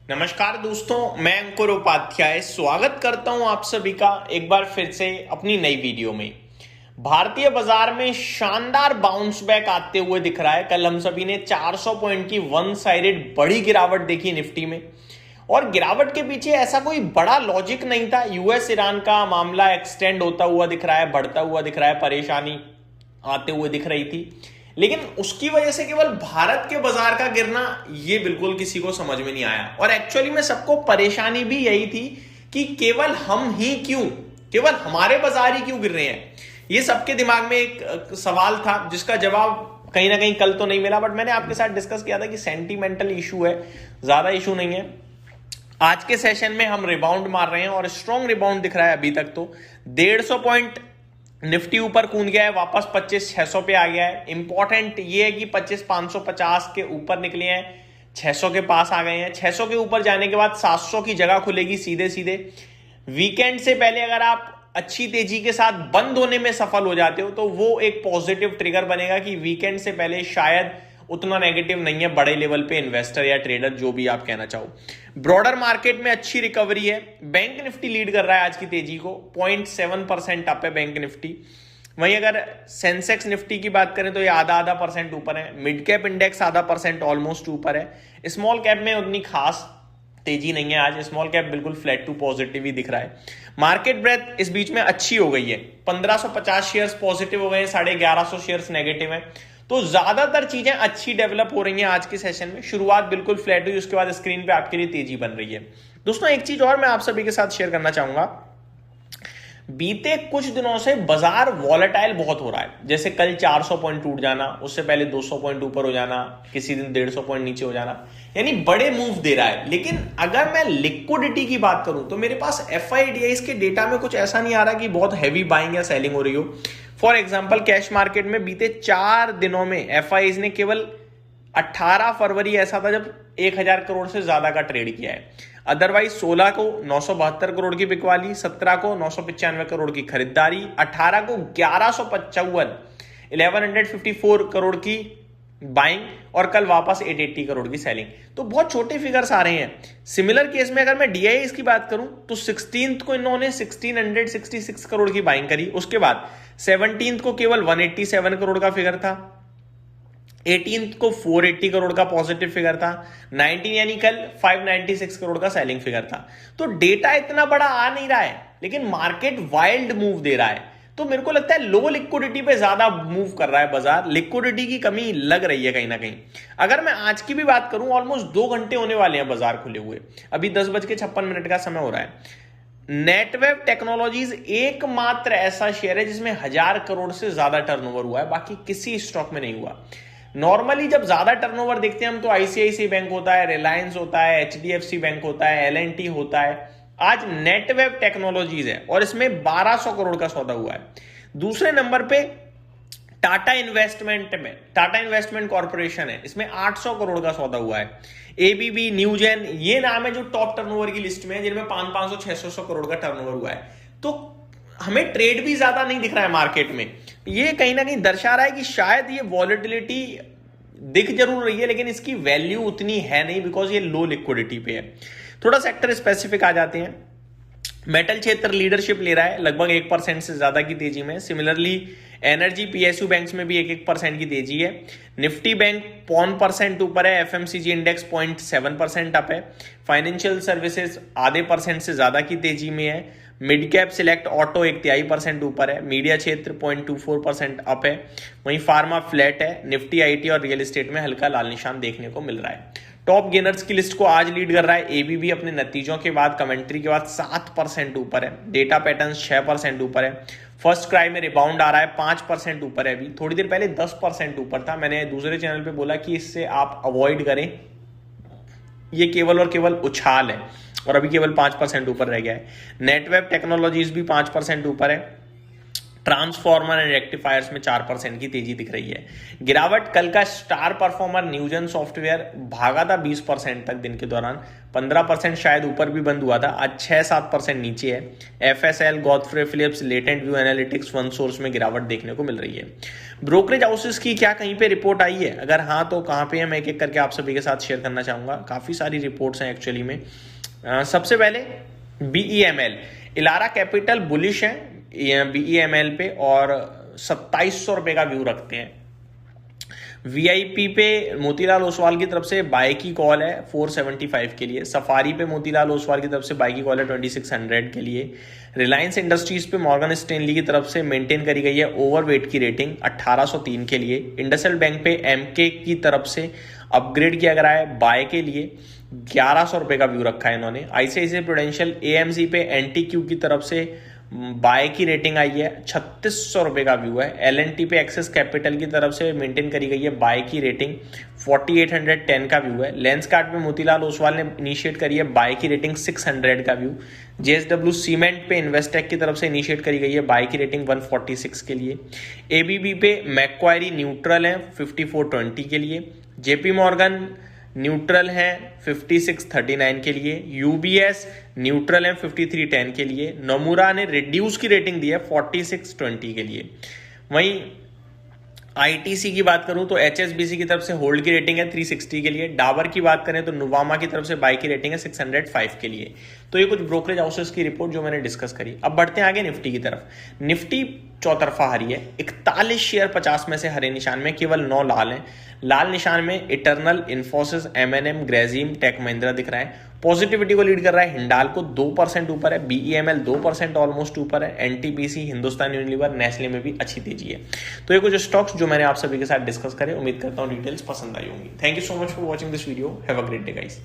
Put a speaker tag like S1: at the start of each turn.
S1: नमस्कार दोस्तों, मैं अंकुर उपाध्याय स्वागत करता हूं आप सभी का एक बार फिर से अपनी नई वीडियो में। भारतीय बाजार में शानदार बाउंस बैक आते हुए दिख रहा है। कल हम सभी ने 400 पॉइंट की वन साइडेड बड़ी गिरावट देखी निफ्टी में, और गिरावट के पीछे ऐसा कोई बड़ा लॉजिक नहीं था। यूएस ईरान का मामला एक्सटेंड होता हुआ दिख रहा है, बढ़ता हुआ दिख रहा है, परेशानी आते हुए दिख रही थी, लेकिन उसकी वजह से केवल भारत के बाजार का गिरना ये बिल्कुल किसी को समझ में नहीं आया। और एक्चुअली में सबको परेशानी भी यही थी कि केवल हम ही क्यों, केवल हमारे बाजार ही क्यों गिर रहे हैं। ये सबके दिमाग में एक सवाल था जिसका जवाब कहीं ना कहीं कल तो नहीं मिला, बट मैंने आपके साथ डिस्कस किया था कि सेंटिमेंटल इशू है, ज्यादा इशू नहीं है। आज के सेशन में हम रिबाउंड मार रहे हैं और स्ट्रॉन्ग रिबाउंड दिख रहा है। अभी तक तो 150 पॉइंट निफ्टी ऊपर कूद गया है, वापस 25,600 पे आ गया है। इंपॉर्टेंट ये है कि 25,550 के ऊपर निकले हैं, 600 के पास आ गए हैं। 600 के ऊपर जाने के बाद 700 की जगह खुलेगी सीधे सीधे। वीकेंड से पहले अगर आप अच्छी तेजी के साथ बंद होने में सफल हो जाते हो तो वो एक पॉजिटिव ट्रिगर बनेगा कि वीकेंड से पहले शायद उतना नेगेटिव नहीं है बड़े लेवल पे इन्वेस्टर या ट्रेडर, जो भी आप कहना चाहो। ब्रॉडर मार्केट में अच्छी रिकवरी है। बैंक निफ्टी लीड कर रहा है आज की तेजी को, 0.7% अप है बैंक निफ्टी। वहीं अगर सेंसेक्स निफ्टी की बात करें तो ये आधा परसेंट ऊपर है। मिड कैप इंडेक्स आधा परसेंट ऑलमोस्ट ऊपर है। स्मॉल कैप में उतनी खास तेजी नहीं है आज, स्मॉल कैप बिल्कुल फ्लैट टू पॉजिटिव ही दिख रहा है। मार्केट ब्रेथ इस बीच में अच्छी हो गई है, 1550 शेयर्स पॉजिटिव हो गए हैं, 1150 शेयर्स नेगेटिव है। तो ज्यादातर चीजें अच्छी डेवलप हो रही हैं आज के सेशन में। शुरुआत बिल्कुल फ्लैट हुई, उसके बाद स्क्रीन पे आपके लिए तेजी बन रही है। दोस्तों एक चीज और मैं आप सभी के साथ शेयर करना चाहूंगा। बीते कुछ दिनों से बाजार वॉलेटाइल बहुत हो रहा है। जैसे कल 400 पॉइंट टूट जाना, उससे पहले 200 पॉइंट ऊपर हो जाना, किसी दिन 150 पॉइंट नीचे हो जाना, यानी बड़े मूव दे रहा है। लेकिन अगर मैं लिक्विडिटी की बात करूं तो मेरे पास एफआईडीआईज के डेटा में कुछ ऐसा नहीं आ रहा कि बहुत हैवी बाइंग या सेलिंग हो रही हो। फॉर एग्जाम्पल कैश मार्केट में बीते 4 दिनों में एफआईज ने केवल 18 फरवरी ऐसा था जब 1000 करोड़ से ज्यादा का ट्रेड किया है। अदरवाइज 16 को 972 करोड़ की बिकवाली, 17 को 995 करोड़ की खरीदारी, 18 को 1154 करोड़ की बाइंग, और कल वापस 880 करोड़ की सेलिंग। तो बहुत छोटे फिगर्स आ रहे हैं। सिमिलर केस में अगर मैं डीआईएस की बात करूं तो 16th को इन्होंने 1666 करोड़ की बाइंग करी। उसके बाद 17th को केवल 187 करोड़ का फिगर था, 18th को 480 करोड़ का पॉजिटिव फिगर था, 19 यानी कल 596 करोड़ का सेलिंग फिगर था। तो डेटा इतना बड़ा आ नहीं रहा है, लेकिन मार्केट वाइल्ड मूव दे रहा है। तो मेरे को लगता है लो लिक्विडिटी पे ज्यादा मूव कर रहा है बाजार, लिक्विडिटी की कमी लग रही है कहीं ना कहीं। अगर मैं आज की भी बात करूं, ऑलमोस्ट 2 घंटे होने वाले हैं बाजार खुले हुए, अभी 10:56 का समय हो रहा है। नेटवेब टेक्नोलॉजीज एकमात्र ऐसा शेयर है जिसमें 1000 करोड़ से ज्यादा टर्नओवर हुआ है, बाकी किसी स्टॉक में नहीं हुआ। नॉर्मली जब ज्यादा टर्नओवर देखते हैं हम तो आईसीआईसीआई बैंक होता है, रिलायंस होता है, एचडीएफसी बैंक होता है, एलएनटी होता है। आज नेटवेब टेक्नोलॉजीज है और इसमें 1200 करोड़ का सौदा हुआ है। दूसरे नंबर पे टाटा इन्वेस्टमेंट कॉर्पोरेशन है, इसमें 800 करोड़ का सौदा हुआ है। एबीबी, न्यूजेन, ये नाम है जो टॉप टर्नओवर की लिस्ट में है, जिनमें 500 600 करोड़ का टर्नओवर हुआ है। तो हमें ट्रेड भी ज्यादा नहीं दिख रहा है मार्केट में। ये कहीं ना कहीं दर्शा रहा है कि शायद ये वॉलेटिलिटी दिख जरूर रही है, लेकिन इसकी वैल्यू उतनी है नहीं, बिकॉज ये लो लिक्विडिटी पे है। थोड़ा सेक्टर स्पेसिफिक आ जाते हैं। मेटल क्षेत्र लीडरशिप ले रहा है लगभग 1% से ज्यादा की तेजी में। सिमिलरली एनर्जी, पीएसयू बैंक्स में भी 1% की तेजी है। निफ्टी बैंक 0.5% ऊपर है। एफएमसीजी इंडेक्स 0.7% अप है। फाइनेंशियल सर्विसेज आधे % से ज्यादा की तेजी में है। मिड कैप सिलेक्ट ऑटो 1/3% ऊपर है। मीडिया क्षेत्र 0.24% अप है। वहीं फार्मा फ्लैट है। निफ्टी आईटी और रियल एस्टेट में हल्का लाल निशान देखने को मिल रहा है। टॉप गेनर्स की लिस्ट को आज लीड कर रहा है एबीबी, अपने नतीजों के बाद, कमेंट्री के बाद 7% ऊपर है। डेटा पैटर्न्स 6% ऊपर है। फर्स्ट क्राई में रिबाउंड आ रहा है, 5% ऊपर है। अभी थोड़ी देर पहले 10% ऊपर था। मैंने दूसरे चैनल पे बोला कि इससे आप अवॉइड करें, ये केवल और केवल उछाल है, और अभी केवल 5% ऊपर रह गया है। नेटवेब टेक्नोलॉजीज भी 5% ऊपर है। ट्रांसफॉर्मर एंड रेक्टिफायर्स में 4% की तेजी दिख रही है। गिरावट कल का स्टार परफॉर्मर न्यूजन सॉफ्टवेयर भागा था 20% तक दिन के दौरान, 15% शायद ऊपर भी बंद हुआ था, आज 6-7% नीचे है। FSL, Godfrey Phillips, latent view analytics, one source में गिरावट देखने को मिल रही है। ब्रोकरेज हाउसेस की क्या कहीं पे रिपोर्ट आई है? अगर हाँ तो कहाँ पे है, मैं एक एक करके आप सभी के साथ शेयर करना चाहूंगा। काफी सारी रिपोर्ट्स हैं एक्चुअली में। सबसे पहले BEML, इलारा कैपिटल बुलिश है BEML पे और 2700 रुपए का व्यू रखते हैं। VIP पे मोतीलाल ओसवाल की तरफ से बाय की कॉल है 475 के लिए। सफारी पे मोतीलाल ओसवाल की तरफ से बाय की कॉल है 2600 के लिए। रिलायंस इंडस्ट्रीज पे मॉर्गन स्टैनली की तरफ से मेंटेन करी गई है ओवरवेट की रेटिंग 1803 के लिए। इंडसइंड बैंक पे MK की तरफ से अपग्रेड किया गया है बाय के लिए, 1100 रुपए का व्यू रखा है इन्होंने। ICICI प्रूडेंशियल AMC पे NTQ की तरफ से बाय की रेटिंग आई है, 3600 रुपए का व्यू है। LNT पे एक्सेस कैपिटल की तरफ से मेंटेन करी गई है बाय की रेटिंग, 4810 का व्यू है। लेंसकार्ट पे मोतीलाल ओसवाल ने इनिशिएट करी है बाय की रेटिंग 600 का व्यू। JSW सीमेंट पे इन्वेस्टेक की तरफ से इनिशिएट करी गई है बाय की रेटिंग 146 के लिए। ABB पे मैक्वायरी न्यूट्रल है 5420 के लिए। JP मॉर्गन न्यूट्रल है 5639 के लिए। UBS न्यूट्रल है 5310 के लिए। नोमुरा ने रिड्यूस की रेटिंग दी है 4620 के लिए। वहीं ITC की बात करूं तो HSBC की तरफ से होल्ड की रेटिंग है 360 के लिए। डाबर की बात करें तो नुवामा की तरफ से बाय की रेटिंग है 605 के लिए। तो ये कुछ ब्रोकरेज हाउसेस की रिपोर्ट जो मैंने डिस्कस करी। अब बढ़ते हैं आगे निफ्टी की तरफ। निफ्टी चौतरफा हरी है, 41 शेयर 50 में से हरे निशान में, केवल 9 लाल हैं। लाल निशान में Eternal, Infosys, M&M, Grasim, tech Mahindra दिख रहा है। पॉजिटिविटी को लीड कर रहा है हिंडाल्को 2% ऊपर है। BEML 2% ऑलमोस्ट ऊपर है। NTPC, हिंदुस्तान यूनिलीवर, नेस्ले में भी अच्छी तेजी है। तो ये कुछ स्टॉक्स जो मैंने आप सभी के साथ डिस्कस करे। उम्मीद करता हूँ डिटेल्स पसंद आई होंगी। Thank you so much for watching this video. Have a great day guys.